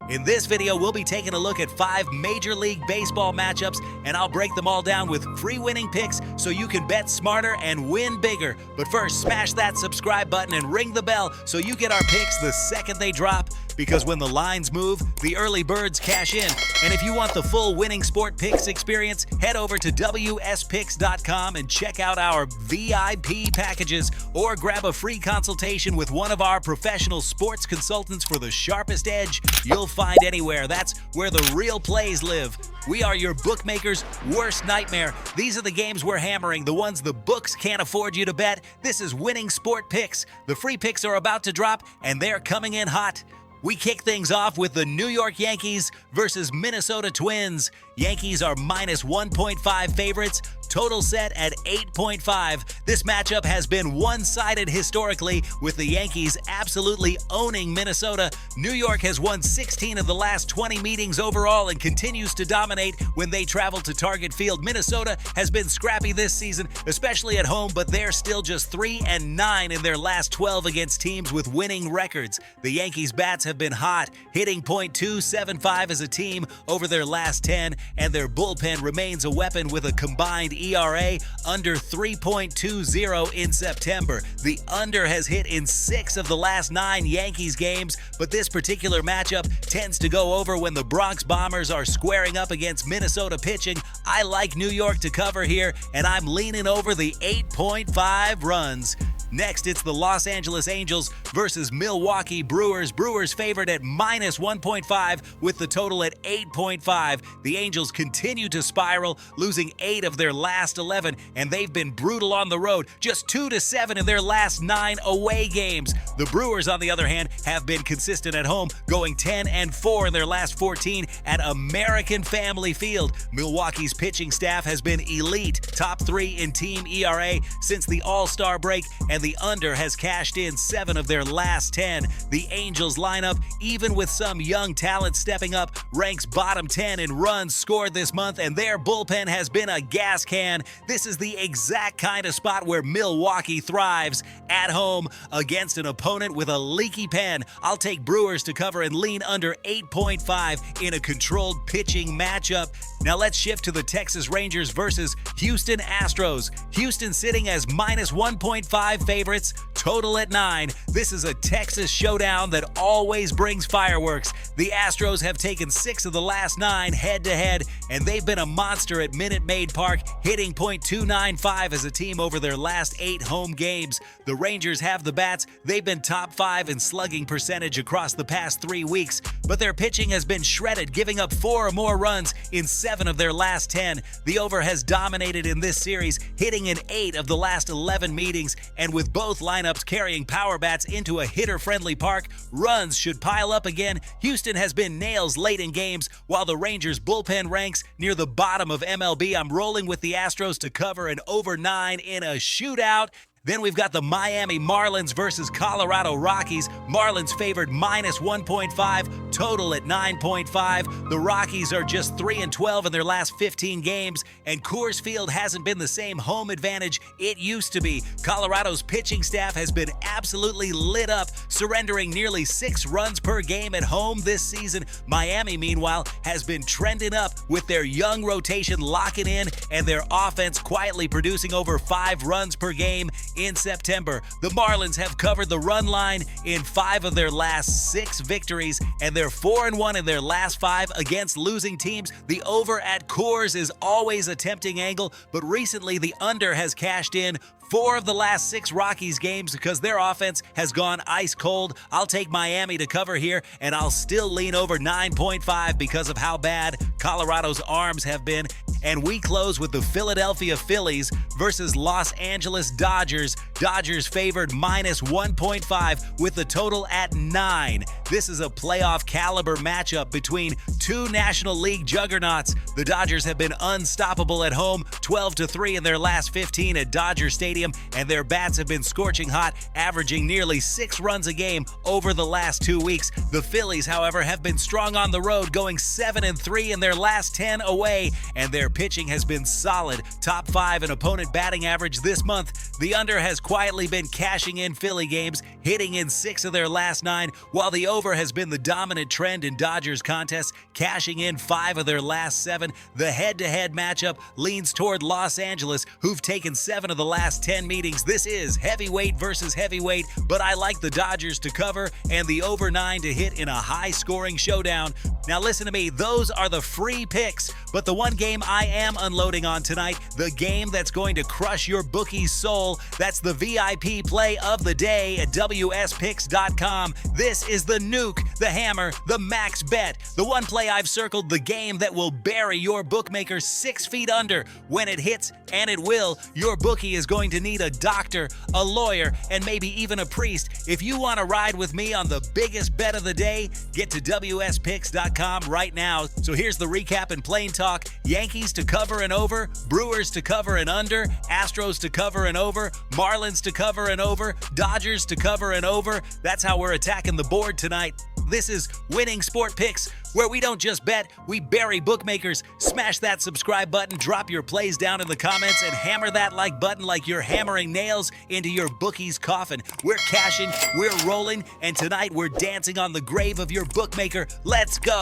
In this video, we'll be taking a look at 5 Major League Baseball matchups, and I'll break them all down with free winning picks so you can bet smarter and win bigger. But first, smash that subscribe button and ring the bell so you get our picks the second they drop, because when the lines move, the early birds cash in. And if you want the full winning sport picks experience, head over to wspicks.com and check out our VIP packages, or grab a free consultation with one of our professional sports consultants for the sharpest edge you'll find anywhere. That's where the real plays live. We are your bookmaker's worst nightmare. These are the games we're hammering, the ones the books can't afford you to bet. This is Winning Sport Picks. The free picks are about to drop, and they're coming in hot. We kick things off with the New York Yankees versus Minnesota Twins. Yankees are minus 1.5 favorites, total set at 8.5. This matchup has been one-sided historically, with the Yankees absolutely owning Minnesota. New York has won 16 of the last 20 meetings overall and continues to dominate when they travel to Target Field. Minnesota has been scrappy this season, especially at home, but they're still just 3-9 in their last 12 against teams with winning records. The Yankees' bats have been hot, hitting .275 as a team over their last 10, and their bullpen remains a weapon with a combined ERA under 3.20 in September. The under has hit in 6 of the last 9 Yankees games, but this particular matchup tends to go over when the Bronx Bombers are squaring up against Minnesota pitching. I like New York to cover here, and I'm leaning over the 8.5 runs. Next, it's the Los Angeles Angels versus Milwaukee Brewers. Brewers favored at minus 1.5 with the total at 8.5. The Angels continue to spiral, losing 8 of their last 11, and they've been brutal on the road, just 2-7 in their last 9 away games. The Brewers, on the other hand, have been consistent at home, going 10-4 in their last 14 at American Family Field. Milwaukee's pitching staff has been elite, top 3 in team ERA since the All-Star break, and the under has cashed in 7 of their last 10. The Angels lineup, even with some young talent stepping up, ranks bottom 10 in runs scored this month, and their bullpen has been a gas can. This is the exact kind of spot where Milwaukee thrives. At home against an opponent with a leaky pen, I'll take Brewers to cover and lean under 8.5 in a controlled pitching matchup. Now let's shift to the Texas Rangers versus Houston Astros. Houston sitting as minus 1.5 favorites, total at 9. This is a Texas showdown that always brings fireworks. The Astros have taken 6 of the last 9 head-to-head, and they've been a monster at Minute Maid Park, hitting .295 as a team over their last 8 home games. The Rangers have the bats. They've been top 5 in slugging percentage across the past 3 weeks, but their pitching has been shredded, giving up 4 or more runs in 7 of their last 10. The over has dominated in this series, hitting in 8 of the last 11 meetings, and with both lineups carrying power bats into a hitter-friendly park, runs should pile up again. Houston has been nails late in games, while the Rangers' bullpen ranks near the bottom of MLB. I'm rolling with the Astros to cover an over 9 in a shootout. Then we've got the Miami Marlins versus Colorado Rockies. Marlins favored minus 1.5, total at 9.5. The Rockies are just 3-12 in their last 15 games, and Coors Field hasn't been the same home advantage it used to be. Colorado's pitching staff has been absolutely lit up, surrendering nearly 6 runs per game at home this season. Miami, meanwhile, has been trending up with their young rotation locking in and their offense quietly producing over 5 runs per game in September. The Marlins have covered the run line in 5 of their last 6 victories, and they're 4-1 in their last 5 against losing teams. The over at Coors is always a tempting angle, but recently the under has cashed in 4 of the last 6 Rockies games because their offense has gone ice cold. I'll take Miami to cover here, and I'll still lean over 9.5 because of how bad Colorado's arms have been. And we close with the Philadelphia Phillies versus Los Angeles Dodgers. Dodgers favored minus 1.5 with the total at 9. This is a playoff caliber matchup between 2 National League juggernauts. The Dodgers have been unstoppable at home, 12-3 in their last 15 at Dodger Stadium, and their bats have been scorching hot, averaging nearly 6 runs a game over the last 2 weeks. The Phillies, however, have been strong on the road, going 7-3 in their last 10 away, and their pitching has been solid, top 5 in opponent .300 batting average this month. The under has quietly been cashing in Philly games, hitting in 6 of their last 9, while the over has been the dominant trend in Dodgers contests, cashing in 5 of their last 7. The head-to-head matchup leans toward Los Angeles, who've taken 7 of the last 10 meetings. This is heavyweight versus heavyweight, but I like the Dodgers to cover and the over 9 to hit in a high-scoring showdown. Now listen to me, those are the free picks, but the one game I am unloading on tonight, the game that's going to crush your bookie's soul, that's the VIP play of the day at WSPicks.com. This is the nuke, the hammer, the max bet, the one play I've circled, the game that will bury your bookmaker 6 feet under. When it hits, and it will, your bookie is going to need a doctor, a lawyer, and maybe even a priest. If you want to ride with me on the biggest bet of the day, get to WSPicks.com right now. So here's the recap in plain talk. Yankees to cover and over, Brewers to cover and under, Astros to cover and over, Marlins to cover and over, Dodgers to cover and over. That's how we're attacking the board tonight. This is Winning Sport Picks, where we don't just bet, we bury bookmakers. Smash that subscribe button, drop your plays down in the comments, and hammer that like button like you're hammering nails into your bookie's coffin. We're cashing, we're rolling, and tonight we're dancing on the grave of your bookmaker. Let's go!